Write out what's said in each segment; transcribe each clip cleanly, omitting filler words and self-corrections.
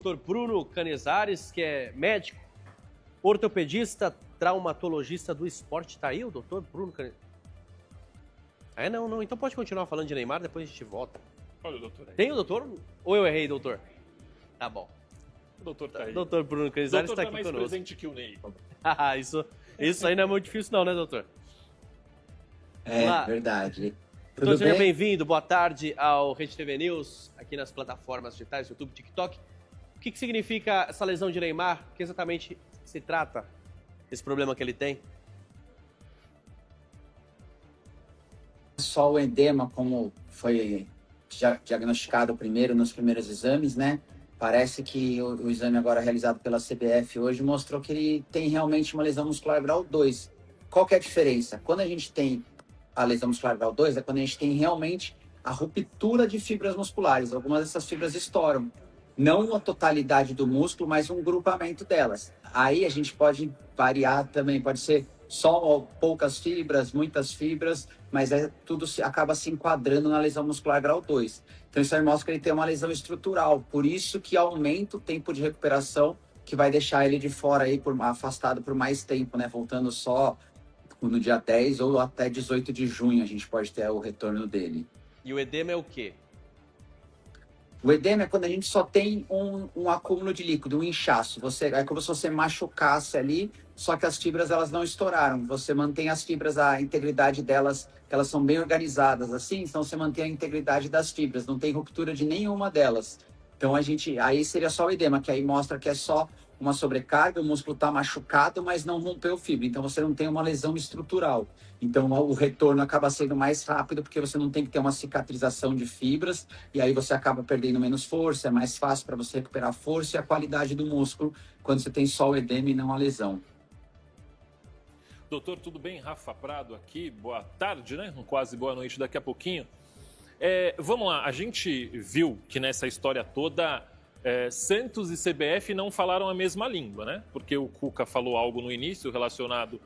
Dr. Bruno Canizares, que é médico, ortopedista, traumatologista do esporte. Tá aí o doutor Bruno Canizares? Não. Então pode continuar falando de Neymar, depois a gente volta. Olha o doutor aí. Tem o doutor? Ou eu errei, doutor? Tá bom. O doutor tá aí. Doutor Bruno Canizares está aqui mais conosco. presente que o Ney. isso aí não é muito difícil não, né, doutor? É, verdade. Doutor, seja bem-vindo, boa tarde ao Rede TV News, aqui nas plataformas digitais, YouTube, TikTok. O que significa essa lesão de Neymar? O que exatamente se trata desse problema que ele tem? Só o edema, como foi diagnosticado primeiro nos primeiros exames, né? Parece que o exame agora realizado pela CBF hoje mostrou que ele tem realmente uma lesão muscular grau 2. Qual que é a diferença? Quando a gente tem a lesão muscular grau 2, é quando a gente tem realmente a ruptura de fibras musculares. Algumas dessas fibras estouram. Não a totalidade do músculo, mas um grupamento delas. Aí a gente pode variar também, pode ser só poucas fibras, muitas fibras, mas tudo acaba se enquadrando na lesão muscular grau 2. Então isso aí mostra que ele tem uma lesão estrutural, por isso que aumenta o tempo de recuperação, que vai deixar ele de fora aí, afastado por mais tempo, né? Voltando só no dia 10 ou até 18 de junho a gente pode ter o retorno dele. E o edema é o quê? O edema é quando a gente só tem um acúmulo de líquido, um inchaço. É como se você machucasse ali, só que as fibras elas não estouraram. Você mantém as fibras, a integridade delas, elas são bem organizadas assim, então você mantém a integridade das fibras, não tem ruptura de nenhuma delas. Então aí seria só o edema, que aí mostra que é só uma sobrecarga, o músculo está machucado, mas não rompeu fibra. Então você não tem uma lesão estrutural. Então o retorno acaba sendo mais rápido, porque você não tem que ter uma cicatrização de fibras, e aí você acaba perdendo menos força, é mais fácil para você recuperar a força e a qualidade do músculo quando você tem só o edema e não a lesão. Doutor, tudo bem? Rafa Prado aqui, boa tarde, né? Quase boa noite daqui a pouquinho. Vamos lá, a gente viu que nessa história toda Santos e CBF não falaram a mesma língua, né? Porque o Cuca falou algo no início relacionado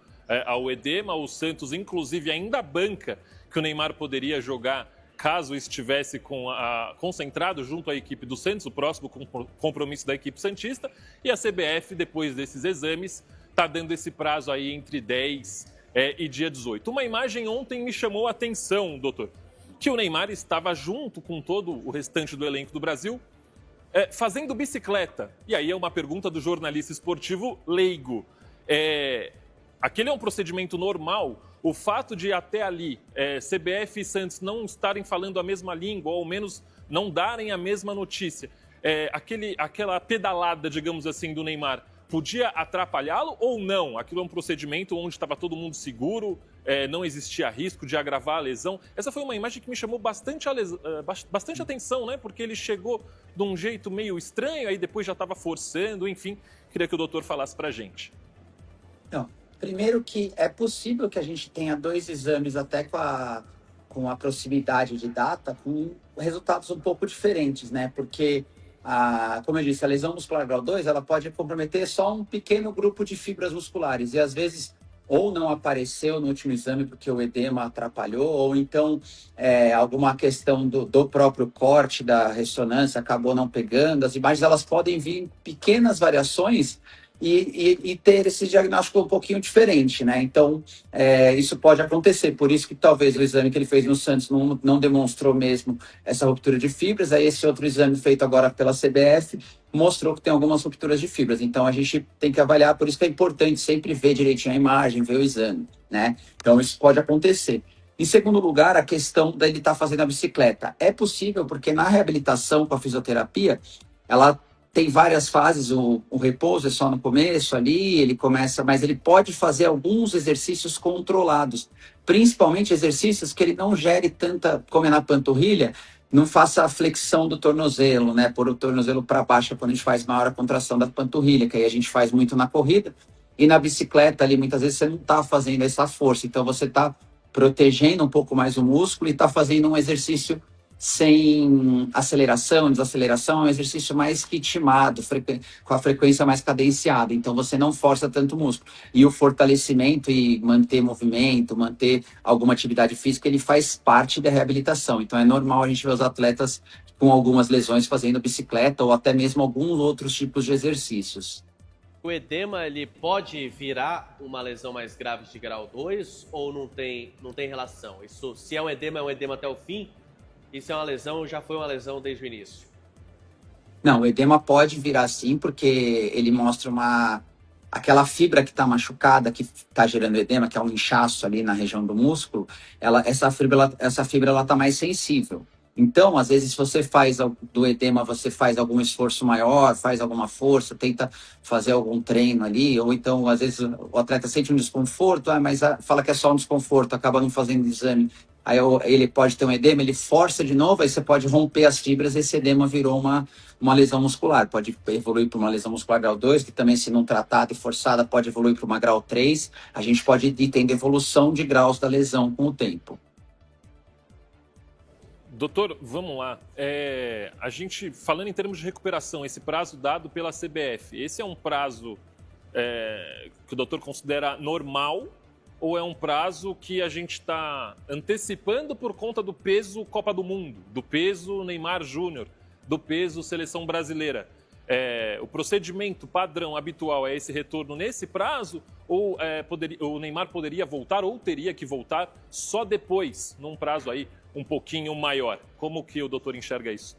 ao edema, o Santos inclusive ainda banca que o Neymar poderia jogar caso estivesse concentrado junto à equipe do Santos, o próximo compromisso da equipe santista, e a CBF, depois desses exames, está dando esse prazo aí entre 10 e dia 18. Uma imagem ontem me chamou a atenção, doutor, que o Neymar estava junto com todo o restante do elenco do Brasil, fazendo bicicleta. E aí é uma pergunta do jornalista esportivo leigo. Aquele é um procedimento normal? O fato de até ali CBF e Santos não estarem falando a mesma língua, ou ao menos não darem a mesma notícia, aquela pedalada, digamos assim, do Neymar, podia atrapalhá-lo ou não? Aquilo é um procedimento onde estava todo mundo seguro, não existia risco de agravar a lesão. Essa foi uma imagem que me chamou bastante atenção, né? Porque ele chegou de um jeito meio estranho, aí depois já estava forçando, enfim. Queria que o doutor falasse pra gente. Não, primeiro que é possível que a gente tenha 2 exames até com a proximidade de data, com resultados um pouco diferentes, né? Porque como eu disse, a lesão muscular grau 2, ela pode comprometer só um pequeno grupo de fibras musculares e às vezes ou não apareceu no último exame porque o edema atrapalhou, ou então alguma questão do próprio corte da ressonância acabou não pegando. As imagens elas podem vir em pequenas variações e ter esse diagnóstico um pouquinho diferente, né? Então, isso pode acontecer. Por isso que talvez o exame que ele fez no Santos não demonstrou mesmo essa ruptura de fibras. Aí esse outro exame feito agora pela CBF mostrou que tem algumas rupturas de fibras. Então, a gente tem que avaliar. Por isso que é importante sempre ver direitinho a imagem, ver o exame, né? Então, isso pode acontecer. Em segundo lugar, a questão dele estar fazendo a bicicleta. É possível, porque na reabilitação com a fisioterapia, ela tem várias fases, o repouso é só no começo ali, ele começa, mas ele pode fazer alguns exercícios controlados, principalmente exercícios que ele não gere tanta, como é na panturrilha, não faça a flexão do tornozelo, né, pôr o tornozelo para baixo quando a gente faz maior a contração da panturrilha, que aí a gente faz muito na corrida, e na bicicleta ali, muitas vezes você não está fazendo essa força, então você está protegendo um pouco mais o músculo e está fazendo um exercício sem aceleração, desaceleração, é um exercício mais ritmado, com a frequência mais cadenciada, então você não força tanto o músculo. E o fortalecimento e manter movimento, manter alguma atividade física, ele faz parte da reabilitação. Então é normal a gente ver os atletas com algumas lesões fazendo bicicleta ou até mesmo alguns outros tipos de exercícios. O edema, ele pode virar uma lesão mais grave de grau 2 ou não tem relação? Isso, se é um edema até o fim, e se é uma lesão, já foi uma lesão desde o início? Não, o edema pode virar sim, porque ele mostra aquela fibra que está machucada, que está gerando edema, que é um inchaço ali na região do músculo, essa fibra ela está mais sensível. Então, às vezes, se você faz do edema, você faz algum esforço maior, faz alguma força, tenta fazer algum treino ali, ou então, às vezes, o atleta sente um desconforto, mas fala que é só um desconforto, acaba não fazendo exame. Aí ele pode ter um edema, ele força de novo, aí você pode romper as fibras, esse edema virou uma lesão muscular. Pode evoluir para uma lesão muscular grau 2, que também, se não tratada e forçada, pode evoluir para uma grau 3. A gente pode ir tendo evolução de graus da lesão com o tempo. Doutor, vamos lá. A gente, falando em termos de recuperação, esse prazo dado pela CBF, esse é um prazo que o doutor considera normal ou é um prazo que a gente está antecipando por conta do peso Copa do Mundo, do peso Neymar Júnior, do peso Seleção Brasileira? O procedimento padrão habitual é esse retorno nesse prazo ou o Neymar poderia voltar ou teria que voltar só depois, num prazo aí um pouquinho maior? Como que o doutor enxerga isso?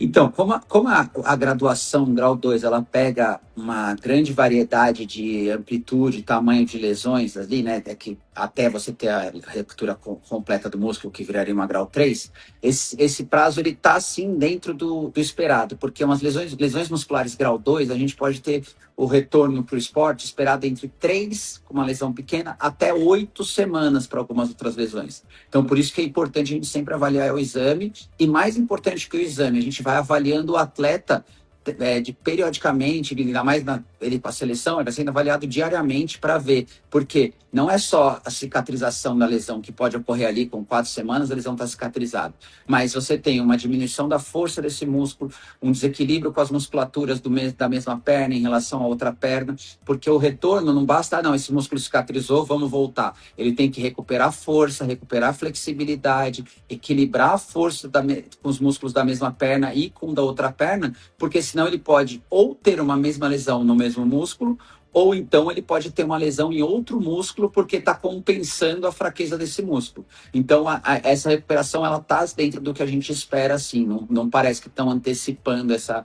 Então, como a graduação grau 2 ela pega uma grande variedade de amplitude, tamanho de lesões ali, né, que até você ter a ruptura completa do músculo, que viraria uma grau 3, esse prazo ele está sim dentro do esperado, porque umas lesões musculares grau 2, a gente pode ter o retorno para o esporte esperado entre 3, com uma lesão pequena, até 8 semanas para algumas outras lesões. Então, por isso que é importante a gente sempre avaliar o exame, e mais importante que o exame, a gente vai avaliando o atleta periodicamente, ainda mais ele para a seleção, ele vai sendo avaliado diariamente para ver, porque não é só a cicatrização da lesão que pode ocorrer ali com 4 semanas, a lesão está cicatrizada, mas você tem uma diminuição da força desse músculo, um desequilíbrio com as musculaturas da mesma perna em relação à outra perna, porque o retorno não basta, não, esse músculo cicatrizou, vamos voltar. Ele tem que recuperar força, recuperar flexibilidade, equilibrar a força com os músculos da mesma perna e com da outra perna, porque senão ele pode ou ter uma mesma lesão no mesmo músculo, ou então ele pode ter uma lesão em outro músculo porque está compensando a fraqueza desse músculo. Então, essa recuperação ela está dentro do que a gente espera, assim, não parece que estão antecipando essa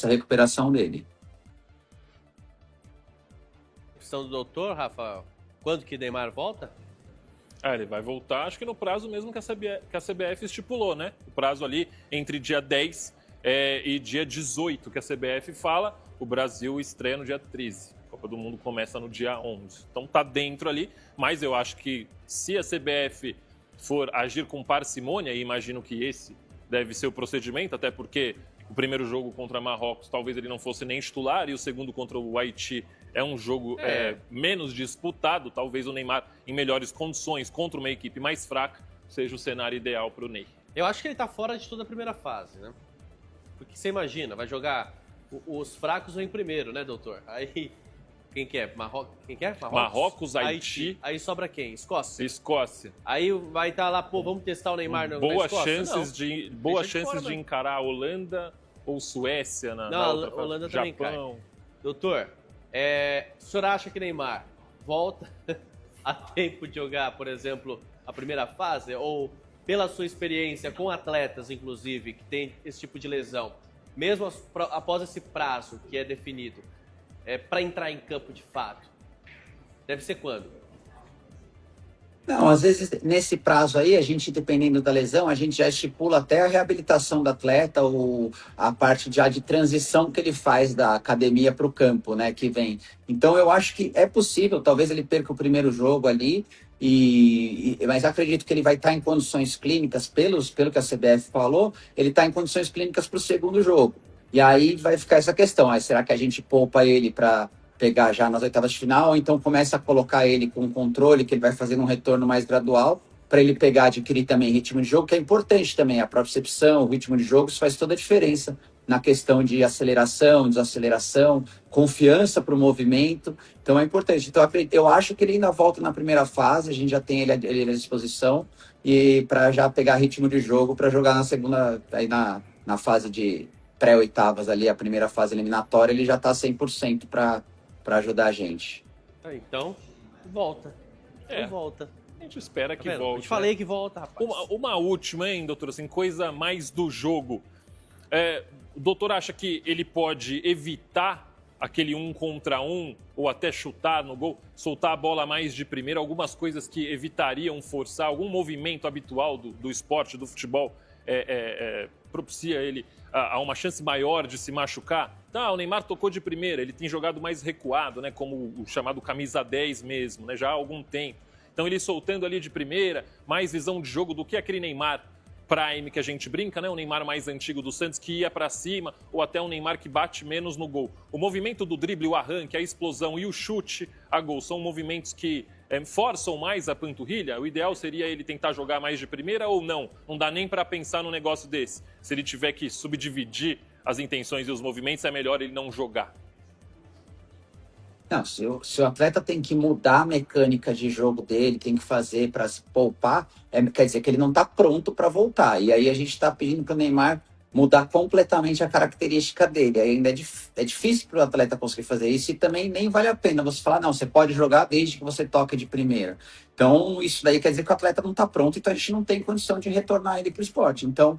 recuperação dele. Questão do doutor, Rafa, quando que Neymar volta? Ele vai voltar, acho que no prazo mesmo que a CBF estipulou, né? O prazo ali entre dia 10 e dia 18 que a CBF fala, o Brasil estreia no dia 13. A Copa do Mundo começa no dia 11. Então tá dentro ali, mas eu acho que se a CBF for agir com parcimônia, e imagino que esse deve ser o procedimento, até porque o primeiro jogo contra Marrocos talvez ele não fosse nem titular, e o segundo contra o Haiti é um jogo menos disputado, talvez o Neymar em melhores condições contra uma equipe mais fraca seja o cenário ideal para o Ney. Eu acho que ele tá fora de toda a primeira fase, né? Porque você imagina, vai jogar os fracos vêm primeiro, né, doutor? Aí quem que é? Marrocos, Haiti. Aí sobra quem? Escócia. Aí vai estar lá, vamos testar o Neymar na Escócia? Boas chances de encarar a Holanda ou Suécia na outra fase. Holanda também cai. Doutor, o senhor acha que Neymar volta a tempo de jogar, por exemplo, a primeira fase? Ou, pela sua experiência com atletas, inclusive, que tem esse tipo de lesão, mesmo após esse prazo que é definido, para entrar em campo de fato, deve ser quando? Não, às vezes nesse prazo aí, a gente, dependendo da lesão, a gente já estipula até a reabilitação do atleta ou a parte já de transição que ele faz da academia para o campo, né, que vem. Então eu acho que é possível, talvez ele perca o primeiro jogo ali, mas acredito que ele vai estar em condições clínicas, pelo que a CBF falou, ele está em condições clínicas para o segundo jogo. E aí vai ficar essa questão, será que a gente poupa ele para pegar já nas oitavas de final, ou então começa a colocar ele com controle, que ele vai fazer um retorno mais gradual, para ele pegar, adquirir também ritmo de jogo, que é importante também, a propriocepção, o ritmo de jogo, isso faz toda a diferença na questão de aceleração, desaceleração, confiança para o movimento. Então é importante. Então eu acho que ele ainda volta na primeira fase, a gente já tem ele à disposição, e para já pegar ritmo de jogo para jogar na segunda, aí na fase de pré-oitavas ali, a primeira fase eliminatória, ele já está 100% para ajudar a gente. Então, volta. Então volta. A gente espera que Tá vendo? volte. Eu te falei que volta, rapaz. Uma última, hein, doutor? Assim, coisa mais do jogo. O doutor acha que ele pode evitar aquele 1 contra 1 ou até chutar no gol, soltar a bola mais de primeira, algumas coisas que evitariam forçar, algum movimento habitual do esporte, do futebol, propicia ele a uma chance maior de se machucar? Tá, o Neymar tocou de primeira, ele tem jogado mais recuado, né, como o chamado camisa 10 mesmo, né, já há algum tempo. Então ele soltando ali de primeira, mais visão de jogo do que aquele Neymar Prime que a gente brinca, né? O Neymar mais antigo do Santos que ia para cima, ou até um Neymar que bate menos no gol. O movimento do drible, o arranque, a explosão e o chute a gol são movimentos que forçam mais a panturrilha. O ideal seria ele tentar jogar mais de primeira ou não? Não dá nem para pensar num negócio desse. Se ele tiver que subdividir as intenções e os movimentos, é melhor ele não jogar. Não, se o atleta tem que mudar a mecânica de jogo dele, tem que fazer para se poupar, quer dizer que ele não está pronto para voltar. E aí a gente está pedindo para o Neymar mudar completamente a característica dele. Aí ainda é difícil para o atleta conseguir fazer isso, e também nem vale a pena você falar, não, você pode jogar desde que você toque de primeira. Então, isso daí quer dizer que o atleta não está pronto, então a gente não tem condição de retornar ele para o esporte. Então,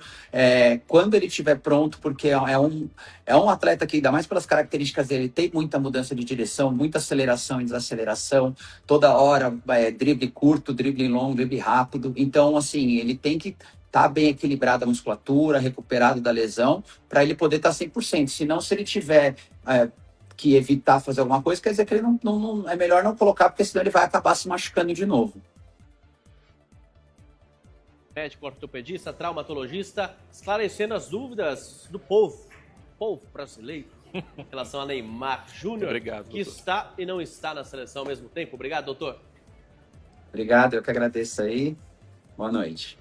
quando ele estiver pronto, porque é um atleta que, ainda mais pelas características dele, tem muita mudança de direção, muita aceleração e desaceleração, toda hora drible curto, drible longo, drible rápido. Então, assim, ele tem que estar bem equilibrado a musculatura, recuperado da lesão, para ele poder estar 100%. Senão, se ele tiver que evitar fazer alguma coisa, quer dizer que ele não é melhor não colocar, porque senão ele vai acabar se machucando de novo. Médico ortopedista, traumatologista, esclarecendo as dúvidas do povo brasileiro, em relação a Neymar Júnior, Obrigado, que doutor. está e não está na seleção ao mesmo tempo. Obrigado, doutor. Obrigado, eu que agradeço aí. Boa noite.